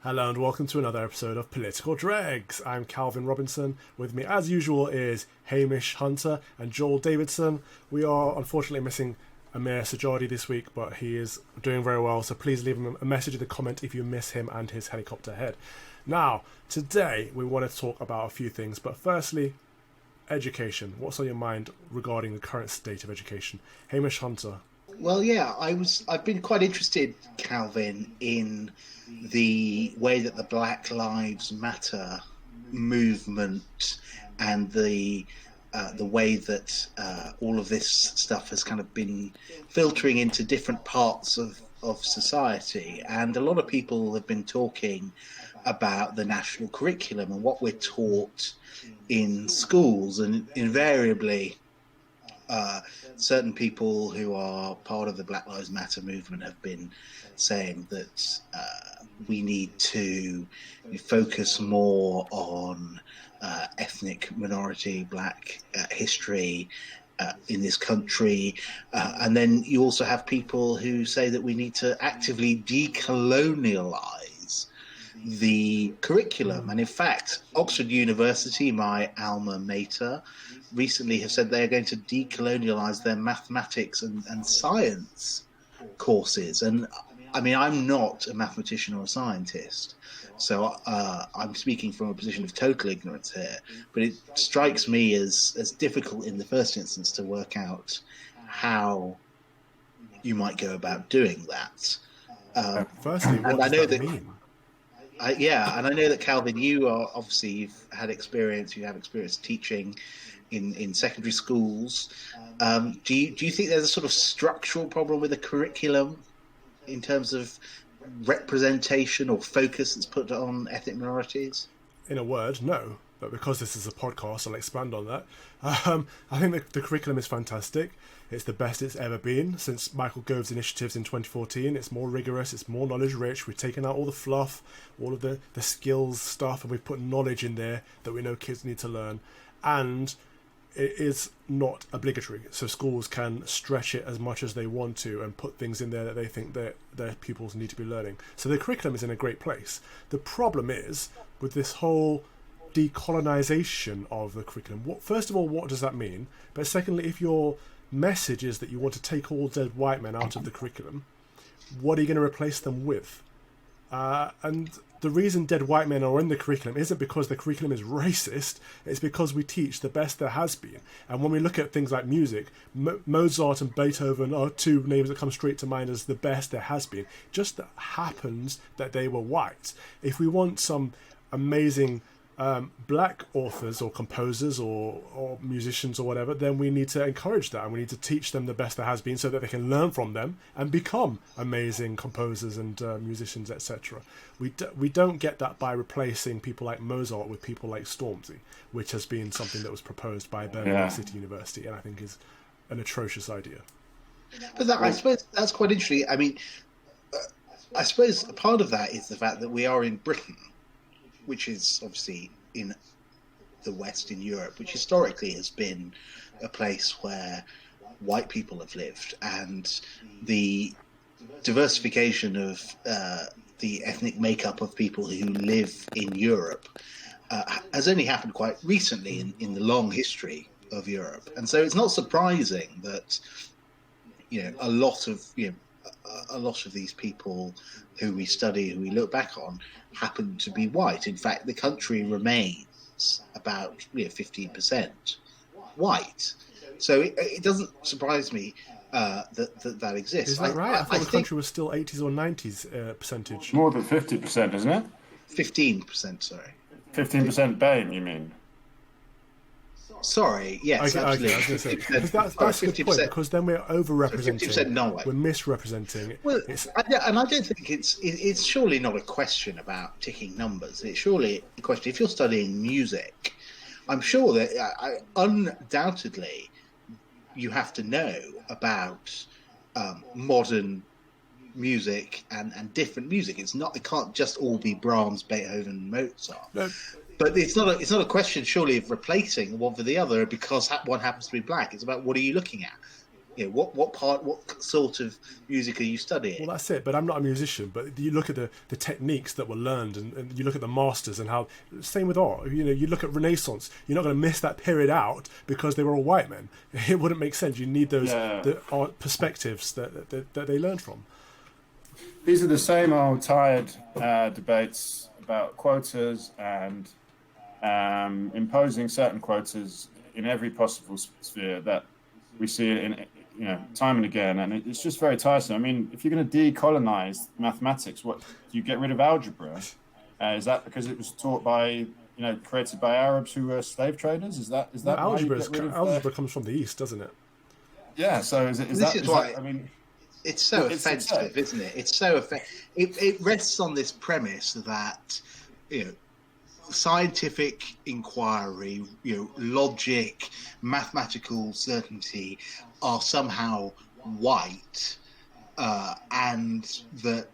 Hello and welcome to another episode of Political Dregs. I'm Calvin Robinson. With me, as usual, is Hamish Hunter and Joel Davidson. We are unfortunately missing Amir Sajadi this week, but he is doing very well, so please leave him a message in the comment if you miss him and his helicopter head. Now, today we want to talk about a few things, but firstly, education. What's on your mind regarding the current state of education? Hamish Hunter. Well, yeah, I've been quite interested, Calvin, in the way that the Black Lives Matter movement and the way that all of this stuff has kind of been filtering into different parts of society. And a lot of people have been talking about the national curriculum and what we're taught in schools, and invariably certain people who are part of the Black Lives Matter movement have been saying that we need to focus more on ethnic minority, black history in this country. And then you also have people who say that we need to actively decolonialize the curriculum. And in fact, Oxford University, my alma mater, recently have said they're going to decolonialize their mathematics and science courses. And I mean, I'm not a mathematician or a scientist, so I'm speaking from a position of total ignorance here. But it strikes me as difficult in the first instance to work out how you might go about doing that. Firstly, what does that mean? And I know that, Calvin, you are obviously, you have experience teaching in secondary schools. Do you think there's a sort of structural problem with the curriculum in terms of representation or focus that's put on ethnic minorities? In a word, no. But because this is a podcast, I'll expand on that. I think the curriculum is fantastic. It's the best it's ever been since Michael Gove's initiatives in 2014. It's more rigorous, it's more knowledge rich. We've taken out all the fluff, all of the skills stuff, and we've put knowledge in there that we know kids need to learn. And it is not obligatory, so schools can stretch it as much as they want to and put things in there that they think that their pupils need to be learning. So the curriculum is in a great place. The problem is with this whole decolonization of the curriculum. First of all, what does that mean? But secondly, if your message is that you want to take all dead white men out of the curriculum, what are you going to replace them with? And the reason dead white men are in the curriculum isn't because the curriculum is racist, it's because we teach the best there has been. And when we look at things like music, Mozart and Beethoven are two names that come straight to mind as the best there has been. Just happens that they were white. If we want some amazing black authors or composers or musicians or whatever, then we need to encourage that, and we need to teach them the best there has been so that they can learn from them and become amazing composers and musicians, etc. We don't get that by replacing people like Mozart with people like Stormzy, which has been something that was proposed by Birmingham City University, and I think is an atrocious idea. But I suppose that's quite interesting. I mean, I suppose a part of that is the fact that we are in Britain, which is obviously in the West, in Europe, which historically has been a place where white people have lived, and the diversification of the ethnic makeup of people who live in Europe has only happened quite recently in the long history of Europe. And so it's not surprising that a lot of these people who we study, who we look back on, happen to be white. In fact, the country remains about 15% white. So it doesn't surprise me that exists. Is that right? I thought the country was still 80s or 90s percentage. More than 50%, isn't it? 15%, sorry. 15% BAME, you mean? Sorry, yes, absolutely. I was going to say, because that's a good point, because then we're overrepresenting, 50% non-white. We're misrepresenting. Well, and I don't think it's surely not a question about ticking numbers. It's surely a question, if you're studying music, I'm sure that undoubtedly you have to know about modern music and different music. It can't just all be Brahms, Beethoven, Mozart. No. But it's not a question, surely, of replacing one for the other because one happens to be black. It's about what are you looking at? what sort of music are you studying? Well, that's it. But I'm not a musician. But you look at the techniques that were learned, and you look at the masters and how. Same with art. You look at Renaissance. You're not going to miss that period out because they were all white men. It wouldn't make sense. You need those the art perspectives that they learned from. These are the same old tired debates about quotas and imposing certain quotas in every possible sphere that we see it in, time and again, and it's just very tiresome. I mean, if you're going to decolonize mathematics, what do you get rid of algebra? Is that because it was taught by, created by Arabs who were slave traders? Is that algebra comes from the East, doesn't it? Yeah. So is that? I mean. It's so offensive, isn't it? It's so it rests on this premise that scientific inquiry, logic, mathematical certainty are somehow white, and that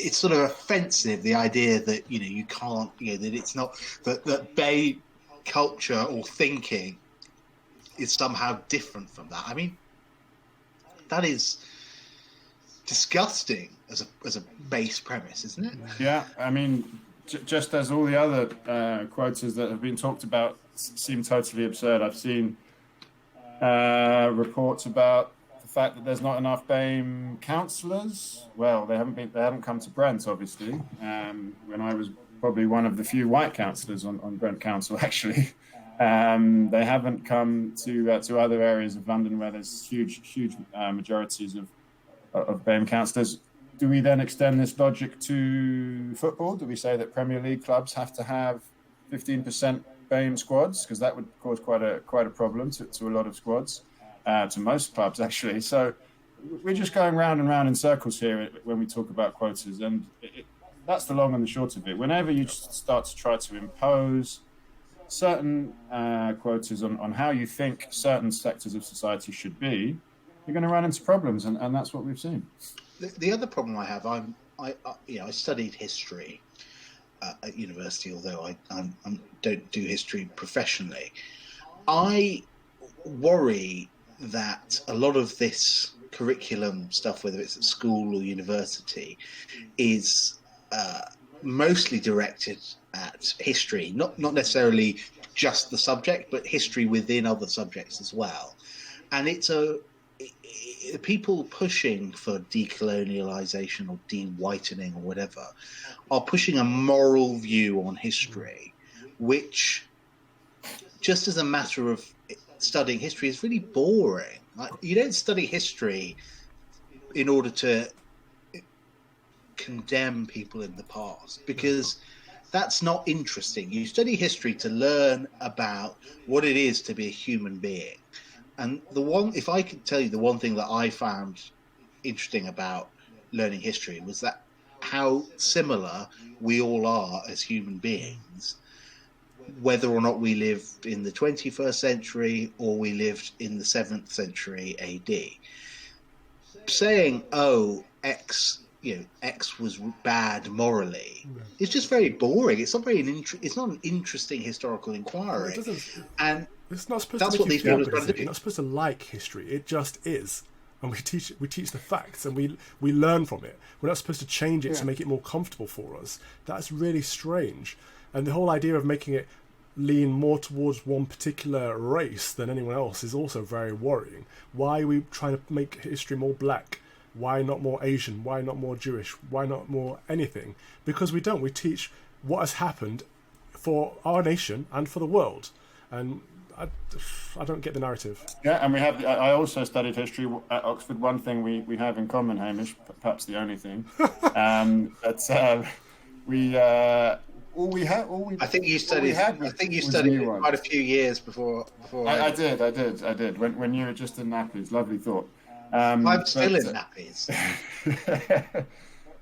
it's sort of offensive, the idea that you can't that it's not that Bay culture or thinking is somehow different from that. I mean, that is disgusting as a base premise, isn't it? Yeah, I mean, just as all the other quotas that have been talked about seem totally absurd. I've seen reports about the fact that there's not enough BAME counsellors. Well, they haven't come to Brent, obviously. When I was probably one of the few white counsellors on Brent Council, actually. They haven't come to other areas of London where there's huge majorities of BAME counsellors. Do we then extend this logic to football? Do we say that Premier League clubs have to have 15% BAME squads? Because that would cause quite a problem to a lot of squads, to most clubs actually. So we're just going round and round in circles here when we talk about quotas, and that's the long and the short of it. Whenever you start to try to impose certain quotas on how you think certain sectors of society should be, you're going to run into problems, and that's what we've seen. The other problem I have, I studied history at university, although I don't do history professionally. I worry that a lot of this curriculum stuff, whether it's at school or university, is mostly directed at history, not necessarily just the subject, but history within other subjects as well. And it's people pushing for decolonialization or de-whitening or whatever are pushing a moral view on history, which, just as a matter of studying history, is really boring. Like, you don't study history in order to condemn people in the past, because that's not interesting. You study history to learn about what it is to be a human being. And if I could tell you the one thing that I found interesting about learning history was that how similar we all are as human beings, whether or not we lived in the 21st century or we lived in the 7th century AD. Saying, X was bad morally, it's just very boring. It's not it's not an interesting historical inquiry. And it's not supposed that's to what these people are trying to do. You're not supposed to like history. It just is. And we teach the facts, and we learn from it. We're not supposed to change it to make it more comfortable for us. That's really strange. And the whole idea of making it lean more towards one particular race than anyone else is also very worrying. Why are we trying to make history more black? Why not more Asian? Why not more Jewish? Why not more anything? Because we don't. We teach what has happened for our nation and for the world. And I don't get the narrative. Yeah, and I also studied history at Oxford. One thing we have in common, Hamish, perhaps the only thing. I think you studied quite a few years before. I did. When you were just in nappies. Lovely thought. I'm still in nappies.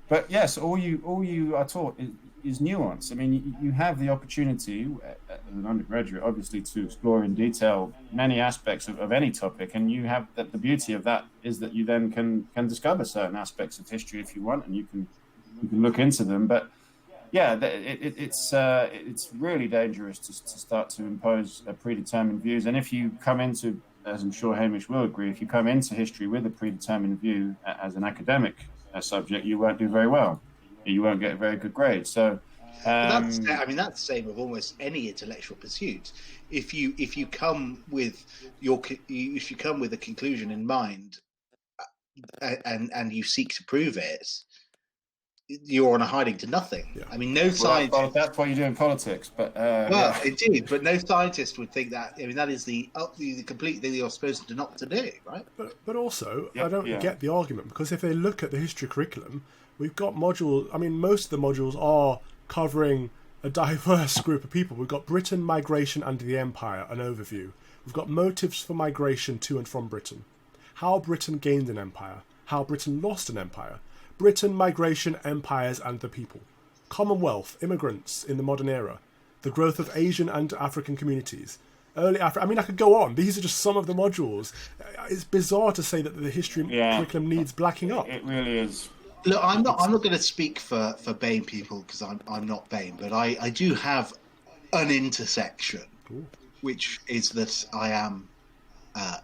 But yes, all you are taught is nuance. I mean, you have the opportunity as an undergraduate, obviously, to explore in detail many aspects of any topic, and you have the beauty of that is that you then can discover certain aspects of history if you want, and you can look into them. But it's really dangerous to start to impose predetermined views. And if you come into, as I'm sure Hamish will agree, if you come into history with a predetermined view as an academic subject, you won't do very well. You won't get a very good grade. So, that's the same of almost any intellectual pursuit. If you come with a conclusion in mind, and you seek to prove it, you're on a hiding to nothing. Yeah. I mean, no scientist. Well, that's what you do in politics, but indeed, but no scientist would think that. I mean, that is the complete thing you're supposed to not to do, right? But also, I don't get the argument, because if they look at the history curriculum, we've got modules. I mean, most of the modules are covering a diverse group of people. We've got Britain, migration under the empire, an overview. We've got motives for migration to and from Britain, how Britain gained an empire, how Britain lost an empire, Britain, migration, empires and the people, Commonwealth, immigrants in the modern era, the growth of Asian and African communities, early Africa. I mean, I could go on. These are just some of the modules. It's bizarre to say that the history curriculum needs blacking up. It really is. Look, I'm not going to speak for BAME people, because I'm not BAME, but I do have an intersection, which is that I am a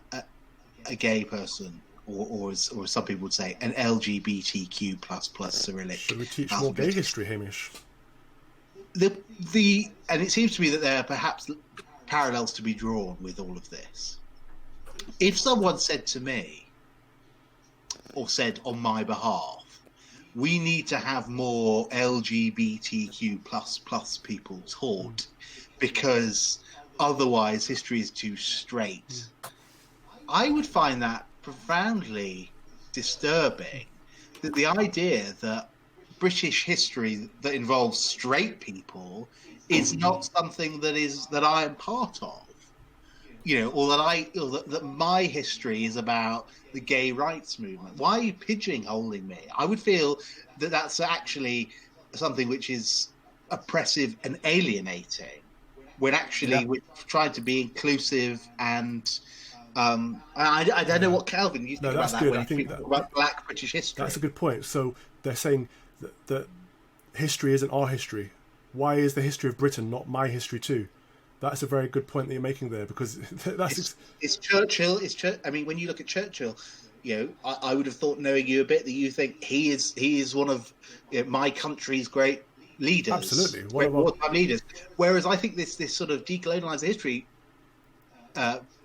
gay person, or as some people would say, an LGBTQ++ Cyrillic. Should we teach more gay history, Hamish? And it seems to me that there are perhaps parallels to be drawn with all of this. If someone said to me, or said on my behalf, we need to have more LGBTQ++ people taught, because otherwise history is too straight, I would find that profoundly disturbing. That the idea that British history that involves straight people is not something that I am part of, or that my history is about the gay rights movement. Why are you pigeonholing me? I would feel that that's actually something which is oppressive and alienating, when actually we're trying to be inclusive and. I don't know what Calvin you think about that. When you think about Black British history. That's a good point. So they're saying that history isn't our history. Why is the history of Britain not my history too? That's a very good point that you're making there, because it's Churchill. I mean, when you look at Churchill, I would have thought, knowing you a bit, that you think he is one of my country's great leaders. Absolutely, great wartime leaders. Whereas I think this sort of decolonialised history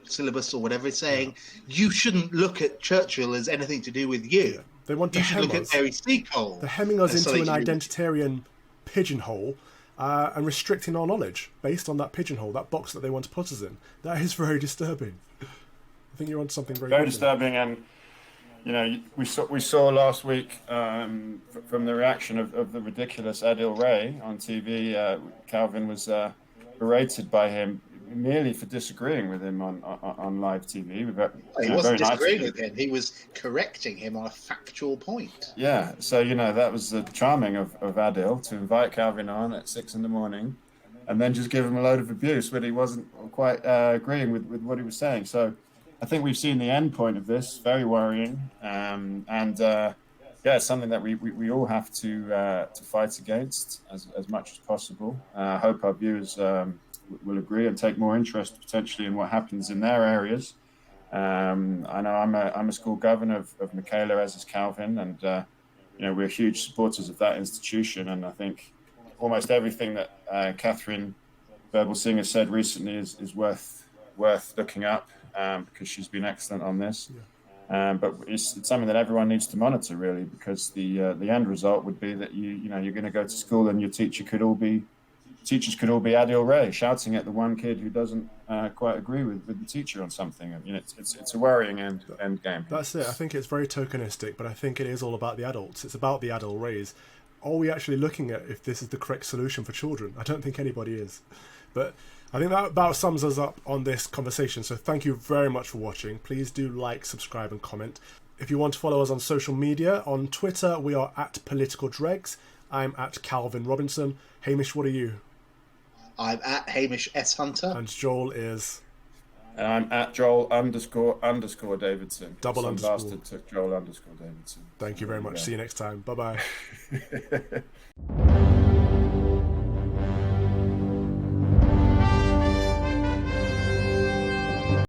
syllabus or whatever is saying you shouldn't look at Churchill as anything to do with you. Yeah. They want to hem us. Look at Mary Seacole. They're hemming us into an identitarian pigeonhole and restricting our knowledge based on that pigeonhole, that box that they want to put us in. That is very disturbing. I think you're onto something very disturbing. And we saw last week from the reaction of the ridiculous Adil Ray on TV. Calvin was berated by him merely for disagreeing with him on live TV. He wasn't disagreeing with him. He was correcting him on a factual point. Yeah, so that was the charming of Adil, to invite Calvin on at 6 a.m. and then just give him a load of abuse when he wasn't quite agreeing with what he was saying. So I think we've seen the end point of this. Very worrying, it's something that we all have to fight against as much as possible. I hope our viewers will agree and take more interest potentially in what happens in their areas. I know I'm a school governor of Michaela, as is Calvin, and we're huge supporters of that institution. And I think almost everything that Catherine Verbal-Singh has said recently is worth looking up, because she's been excellent on this. Yeah. But it's something that everyone needs to monitor, really, because the end result would be that you're going to go to school and your teachers could all be Adil Ray shouting at the one kid who doesn't quite agree with the teacher on something. It's a worrying end game. That's it. I think it's very tokenistic, but I think it is all about the adults. It's about the Adil Rays. Are we actually looking at if this is the correct solution for children? I don't think anybody is. But I think that about sums us up on this conversation. So thank you very much for watching. Please do like, subscribe and comment. If you want to follow us on social media, on Twitter we are at Political Dregs. I'm at Calvin Robinson. Hamish, what are you? I'm at Hamish S. Hunter. And Joel is? And I'm at Joel _ Davidson. Double Some underscore. bastard took Joel _ Davidson. Thank you very much. See you next time. Bye-bye.